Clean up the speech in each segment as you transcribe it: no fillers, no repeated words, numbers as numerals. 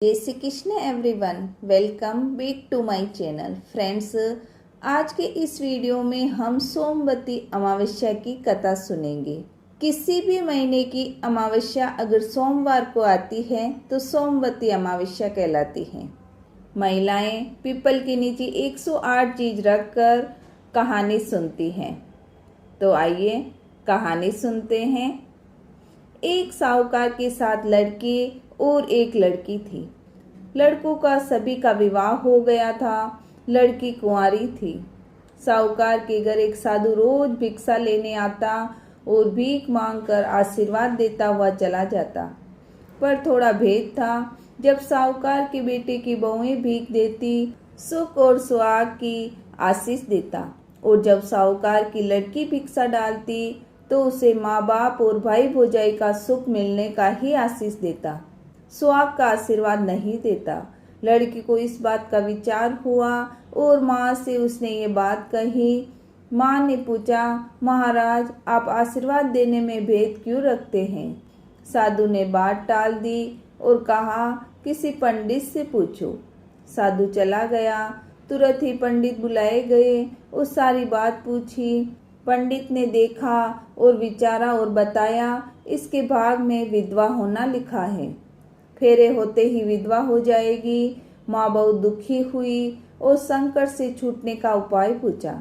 जय Shri Krishna everyone, welcome back to my channel. Friends, आज के इस वीडियो में हम सोमवती अमावस्या की कथा सुनेंगे। किसी भी महीने की अमावस्या अगर सोमवार को आती है तो सोमवती अमावस्या कहलाती है। महिलाएं पीपल के नीचे 108 चीज रखकर कहानी सुनती हैं। तो आइए कहानी सुनते हैं। एक साहूकार के साथ लड़के और एक लड़की थी। लड़कों का सभी का विवाह हो गया था, लड़की कुंवारी थी। साहूकार के घर एक साधु रोज भिक्षा लेने आता और भीख मांगकर आशीर्वाद देता हुआ चला जाता। पर थोड़ा भेद था। जब साहूकार के बेटे की बहुएं भीख देती, सुख और सुहाग की आशीष देता, और जब साहूकार की लड़की भिक्षा डालती तो उसे माँ बाप और भाई भौजाई का सुख मिलने का ही आशीष देता, सुहाग का आशीर्वाद नहीं देता। लड़की को इस बात का विचार हुआ और माँ से उसने ये बात कही। माँ ने पूछा, महाराज आप आशीर्वाद देने में भेद क्यों रखते हैं? साधु ने बात टाल दी और कहा, किसी पंडित से पूछो। साधु चला गया। तुरंत ही पंडित बुलाए गए और सारी बात पूछी। पंडित ने देखा और विचारा और बताया, इसके भाग में विधवा होना लिखा है, फेरे होते ही विधवा हो जाएगी। माँ बहुत दुखी हुई और संकट से छूटने का उपाय पूछा।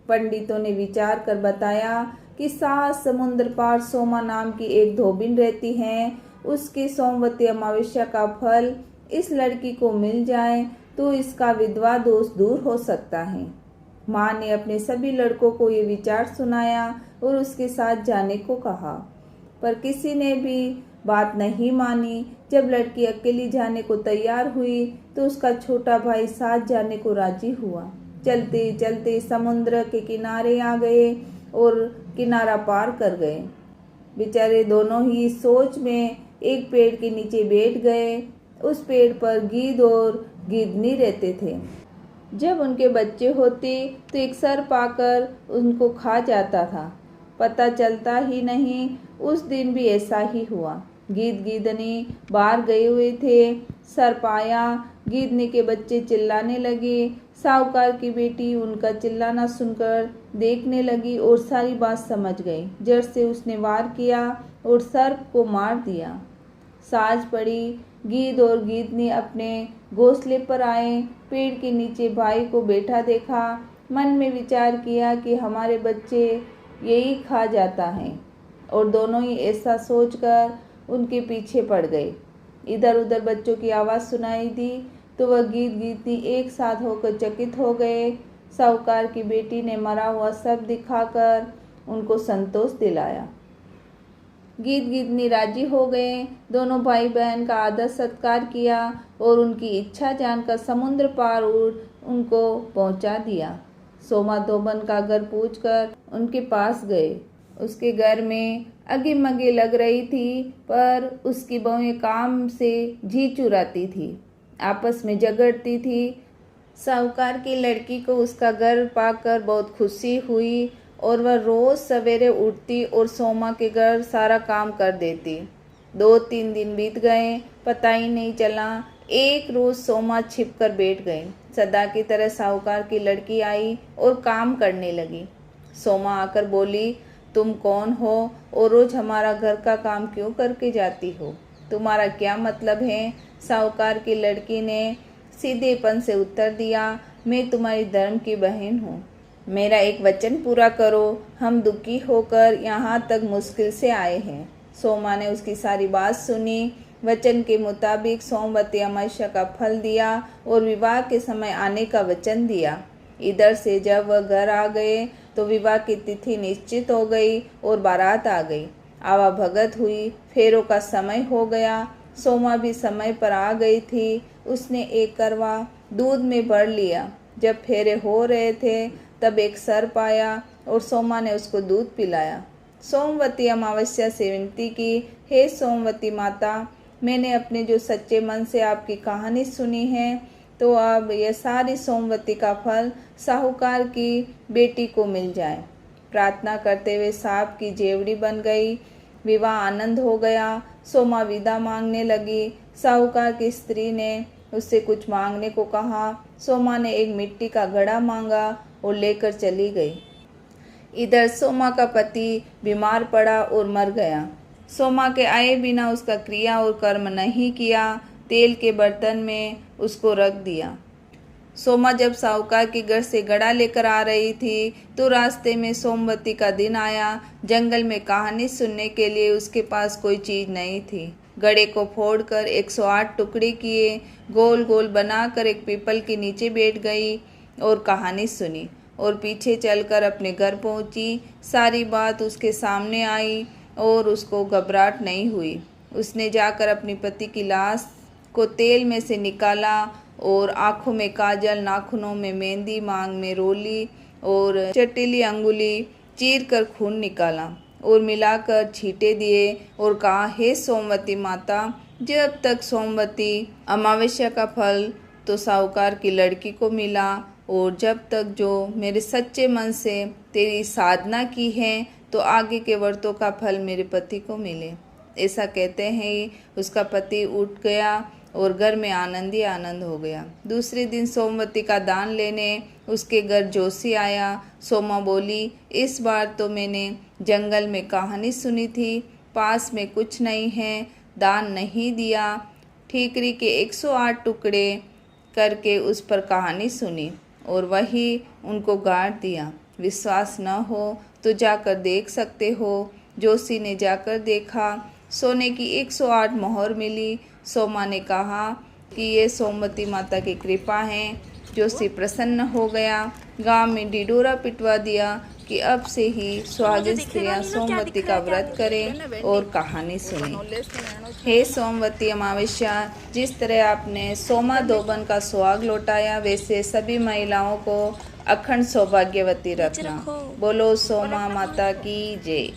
पंडितों ने विचार कर बताया कि 7 समुद्र पार सोमा नाम की एक धोबिन रहती है। उसकी सोमवती अमावस्या का फल इस लड़की को मिल जाए तो इसका विधवा दोष दूर हो सकता है। माँ ने अपने सभी लड़कों को ये विचार सुनाया और उसके साथ जाने को कहा, पर किसी ने भी बात नहीं मानी। जब लड़की अकेली जाने को तैयार हुई तो उसका छोटा भाई साथ जाने को राजी हुआ। चलते चलते समुद्र के किनारे आ गए और किनारा पार कर गए। बेचारे दोनों ही सोच में एक पेड़ के नीचे बैठ गए। उस पेड़ पर गीद और गीदनी रहते थे। जब उनके बच्चे होते तो एक सर्प आकर उनको खा जाता था, पता चलता ही नहीं। उस दिन भी ऐसा ही हुआ। गीदनी बाहर गए हुए थे, सर्प आया। गीदनी के बच्चे चिल्लाने लगे। साहूकार की बेटी उनका चिल्लाना सुनकर देखने लगी और सारी बात समझ गई। जड़ से उसने वार किया और सर्प को मार दिया। साँझ पड़ी। गीद और गीदनी अपने घोंसले पर आए। पेड़ के नीचे भाई को बैठा देखा। मन में विचार किया कि हमारे बच्चे यही खा जाता है, और दोनों ही ऐसा सोचकर उनके पीछे पड़ गए। इधर उधर बच्चों की आवाज़ सुनाई दी तो वह गीदनी एक साथ होकर चकित हो गए। साहूकार की बेटी ने मरा हुआ सर्प दिखाकर उनको संतोष दिलाया। गीदनी राजी हो गए। दोनों भाई बहन का आदर सत्कार किया और उनकी इच्छा जानकर समुद्र पार उनको पहुंचा दिया। सोमा धोबन का घर पूछकर उनके पास गए। उसके घर में अगी मगी लग रही थी, पर उसकी बहुएं काम से जी चुराती थी, आपस में झगड़ती थी। साहूकार की लड़की को उसका घर पाकर बहुत खुशी हुई और वह रोज सवेरे उठती और सोमा के घर सारा काम कर देती। 2-3 दिन बीत गए, पता ही नहीं चला। एक रोज सोमा छिप कर बैठ गई। सदा की तरह साहूकार की लड़की आई और काम करने लगी। सोमा आकर बोली, तुम कौन हो और रोज हमारा घर का काम क्यों करके जाती हो? तुम्हारा क्या मतलब है? साहूकार की लड़की ने सीधेपन से उत्तर दिया, मैं तुम्हारी धर्म की बहन हूँ, मेरा एक वचन पूरा करो। हम दुखी होकर यहाँ तक मुश्किल से आए हैं। सोमा ने उसकी सारी बात सुनी। वचन के मुताबिक सोमवती अमावस्या का फल दिया और विवाह के समय आने का वचन दिया। इधर से जब वह घर आ गए तो विवाह की तिथि निश्चित हो गई और बारात आ गई। आवाभगत हुई। फेरों का समय हो गया। सोमा भी समय पर आ गई थी। उसने एक करवा दूध में भर लिया। जब फेरे हो रहे थे तब एक सर्प आया और सोमा ने उसको दूध पिलाया। सोमवती अमावस्या से विनती की, हे सोमवती माता, मैंने अपने जो सच्चे मन से आपकी कहानी सुनी है, तो अब यह सारी सोमवती का फल साहूकार की बेटी को मिल जाए। प्रार्थना करते हुए सांप की जेवड़ी बन गई। विवाह आनंद हो गया। सोमा विदा मांगने लगी। साहूकार की स्त्री ने उससे कुछ मांगने को कहा। सोमा ने एक मिट्टी का घड़ा मांगा और लेकर चली गई। इधर सोमा का पति बीमार पड़ा और मर गया। सोमा के आए बिना उसका क्रिया और कर्म नहीं किया, तेल के बर्तन में उसको रख दिया। सोमा जब साहूकार के घर से घड़ा लेकर आ रही थी तो रास्ते में सोमवती का दिन आया। जंगल में कहानी सुनने के लिए उसके पास कोई चीज़ नहीं थी। घड़े को फोड़कर 108 टुकड़े किए, गोल गोल बनाकर एक पीपल के नीचे बैठ गई और कहानी सुनी और पीछे चलकर अपने घर पहुंची। सारी बात उसके सामने आई और उसको घबराहट नहीं हुई। उसने जाकर अपनी पति की लाश को तेल में से निकाला और आँखों में काजल, नाखूनों में मेहंदी, मांग में रोली और चटीली अंगुली चीर कर खून निकाला और मिलाकर छींटे दिए और कहा, हे सोमवती माता, जब तक सोमवती अमावस्या का फल तो साहूकार की लड़की को मिला और जब तक जो मेरे सच्चे मन से तेरी साधना की है तो आगे के व्रतों का फल मेरे पति को मिले। ऐसा कहते हैं उसका पति उठ गया और घर में आनंद ही आनंद हो गया। दूसरे दिन सोमवती का दान लेने उसके घर जोशी आया। सोमा बोली, इस बार तो मैंने जंगल में कहानी सुनी थी, पास में कुछ नहीं है, दान नहीं दिया। ठीकरी के 108 टुकड़े करके उस पर कहानी सुनी और वही उनको गाड़ दिया। विश्वास न हो तो जाकर देख सकते हो। जोशी ने जाकर देखा, सोने की 108 मोहर मिली। सोमा ने कहा कि ये सोमवती माता की कृपा है। जोशी प्रसन्न हो गया। गांव में ढिढोरा पिटवा दिया कि अब से ही सुहागिन स्त्रियां सोमवती का व्रत करें और कहानी सुने। हे सोमवती अमावस्या, जिस तरह आपने सोमा धोबन का सुहाग लौटाया वैसे सभी महिलाओं को अखंड सौभाग्यवती रखना। बोलो सोमा माता की जय।